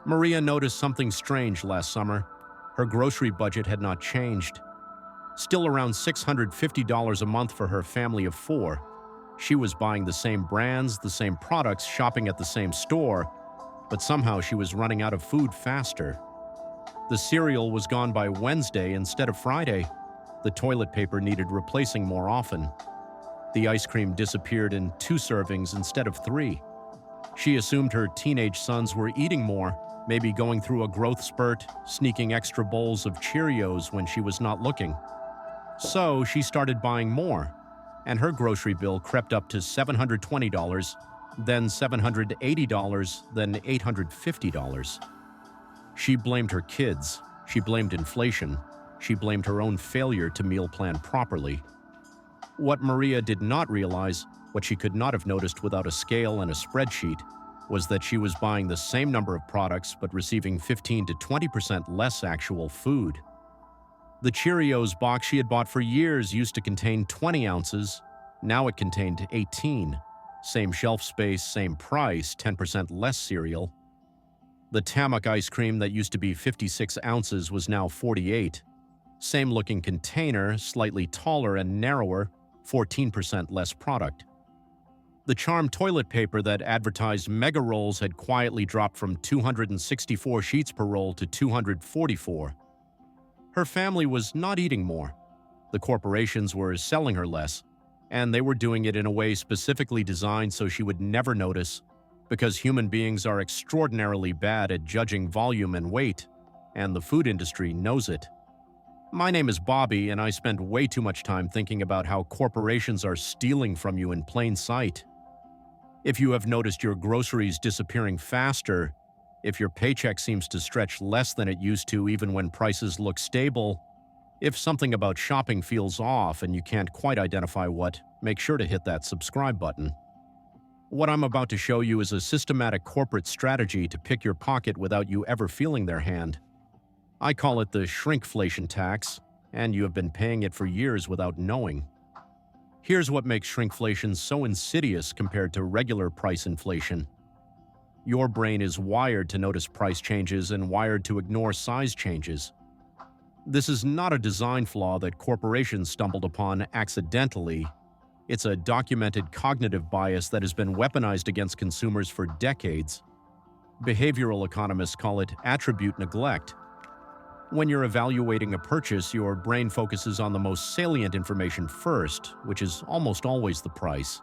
Maria noticed something strange last summer. Her grocery budget had not changed. Still around $650 a month for her family of four. She was buying the same brands, the same products, shopping at the same store, but somehow she was running out of food faster. The cereal was gone by Wednesday instead of Friday. The toilet paper needed replacing more often. The ice cream disappeared in 2 servings instead of 3. She assumed her teenage sons were eating more, maybe going through a growth spurt, sneaking extra bowls of Cheerios when she was not looking. So she started buying more, and her grocery bill crept up to $720, then $780, then $850. She blamed her kids, she blamed inflation, she blamed her own failure to meal plan properly. What Maria did not realize, what she could not have noticed without a scale and a spreadsheet, was that she was buying the same number of products but receiving 15 to 20% less actual food. The Cheerios box she had bought for years used to contain 20 ounces. Now it contained 18. Same shelf space, same price, 10% less cereal. The Tamuk ice cream that used to be 56 ounces was now 48. Same looking container, slightly taller and narrower, 14% less product. The Charm toilet paper that advertised mega rolls had quietly dropped from 264 sheets per roll to 244. Her family was not eating more. The corporations were selling her less, and they were doing it in a way specifically designed so she would never notice, because human beings are extraordinarily bad at judging volume and weight, and the food industry knows it. My name is Bobby, and I spend way too much time thinking about how corporations are stealing from you in plain sight. If you have noticed your groceries disappearing faster, if your paycheck seems to stretch less than it used to even when prices look stable, if something about shopping feels off and you can't quite identify what, make sure to hit that subscribe button. What I'm about to show you is a systematic corporate strategy to pick your pocket without you ever feeling their hand. I call it the Shrinkflation Tax, and you have been paying it for years without knowing. Here's what makes shrinkflation so insidious compared to regular price inflation. Your brain is wired to notice price changes and wired to ignore size changes. This is not a design flaw that corporations stumbled upon accidentally. It's a documented cognitive bias that has been weaponized against consumers for decades. Behavioral economists call it attribute neglect. When you're evaluating a purchase, your brain focuses on the most salient information first, which is almost always the price.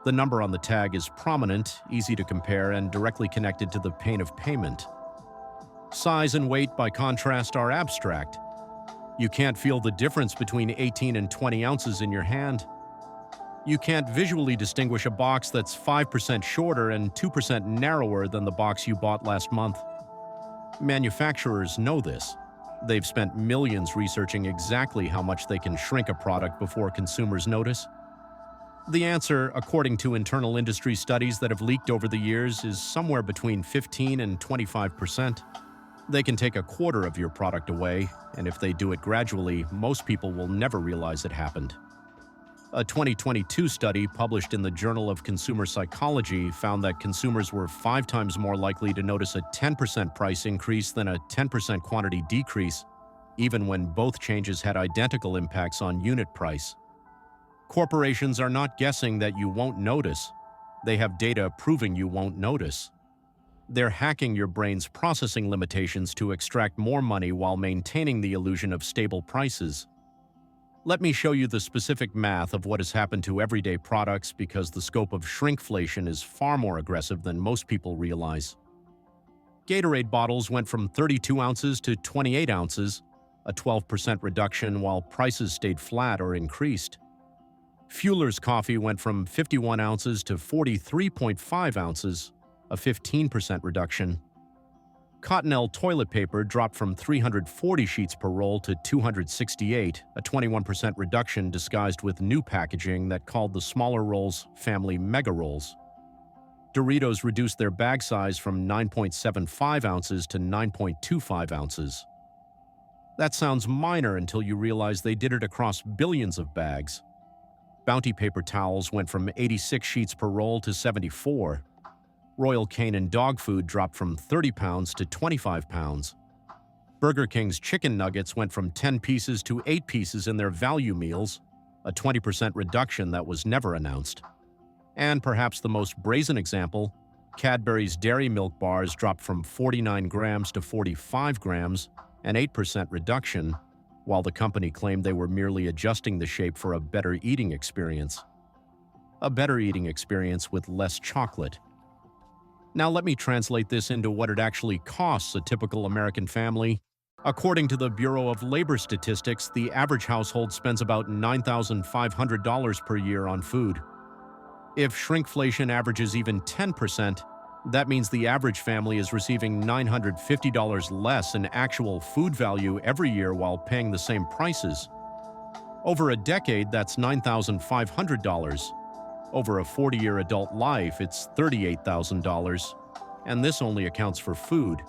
The number on the tag is prominent, easy to compare, and directly connected to the pain of payment. Size and weight, by contrast, are abstract. You can't feel the difference between 18 and 20 ounces in your hand. You can't visually distinguish a box that's 5% shorter and 2% narrower than the box you bought last month. Manufacturers know this. They've spent millions researching exactly how much they can shrink a product before consumers notice. The answer, according to internal industry studies that have leaked over the years, is somewhere between 15 and 25%. They can take a quarter of your product away, and if they do it gradually, most people will never realize it happened. A 2022 study published in the Journal of Consumer Psychology found that consumers were 5 times more likely to notice a 10% price increase than a 10% quantity decrease, even when both changes had identical impacts on unit price. Corporations are not guessing that you won't notice. They have data proving you won't notice. They're hacking your brain's processing limitations to extract more money while maintaining the illusion of stable prices. Let me show you the specific math of what has happened to everyday products, because the scope of shrinkflation is far more aggressive than most people realize. Gatorade bottles went from 32 ounces to 28 ounces, a 12% reduction, while prices stayed flat or increased. Fueler's coffee went from 51 ounces to 43.5 ounces, a 15% reduction. Cottonelle toilet paper dropped from 340 sheets per roll to 268, a 21% reduction disguised with new packaging that called the smaller rolls family mega rolls. Doritos reduced their bag size from 9.75 ounces to 9.25 ounces. That sounds minor until you realize they did it across billions of bags. Bounty paper towels went from 86 sheets per roll to 74. Royal Canin dog food dropped from 30 pounds to 25 pounds. Burger King's chicken nuggets went from 10 pieces to 8 pieces in their value meals, a 20% reduction that was never announced. And perhaps the most brazen example, Cadbury's dairy milk bars dropped from 49 grams to 45 grams, an 8% reduction, while the company claimed they were merely adjusting the shape for a better eating experience. A better eating experience with less chocolate. Now let me translate this into what it actually costs a typical American family. According to the Bureau of Labor Statistics, the average household spends about $9,500 per year on food. If shrinkflation averages even 10%, that means the average family is receiving $950 less in actual food value every year while paying the same prices. Over a decade, that's $9,500. Over a 40-year adult life, it's $38,000. And this only accounts for food.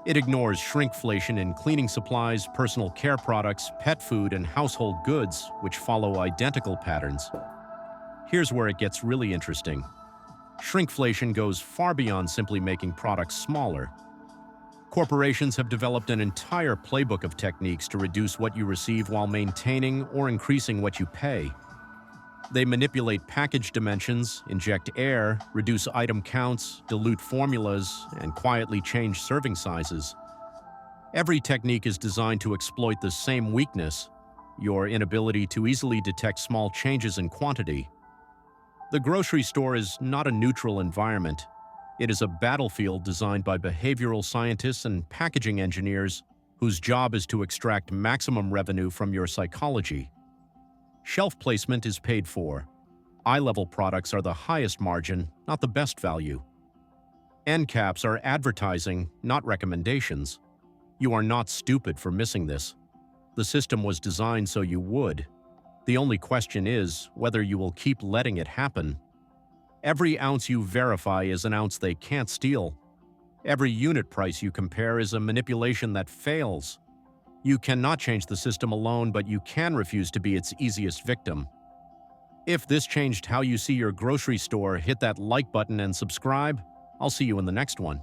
It ignores shrinkflation in cleaning supplies, personal care products, pet food, and household goods, which follow identical patterns. Here's where it gets really interesting. Shrinkflation goes far beyond simply making products smaller. Corporations have developed an entire playbook of techniques to reduce what you receive while maintaining or increasing what you pay. They manipulate package dimensions, inject air, reduce item counts, dilute formulas, and quietly change serving sizes. Every technique is designed to exploit the same weakness, your inability to easily detect small changes in quantity. The grocery store is not a neutral environment. It is a battlefield designed by behavioral scientists and packaging engineers whose job is to extract maximum revenue from your psychology. Shelf placement is paid for. Eye-level products are the highest margin, not the best value. End caps are advertising, not recommendations. You are not stupid for missing this. The system was designed so you would. The only question is whether you will keep letting it happen. Every ounce you verify is an ounce they can't steal. Every unit price you compare is a manipulation that fails. You cannot change the system alone, but you can refuse to be its easiest victim. If this changed how you see your grocery store, hit that like button and subscribe. I'll see you in the next one.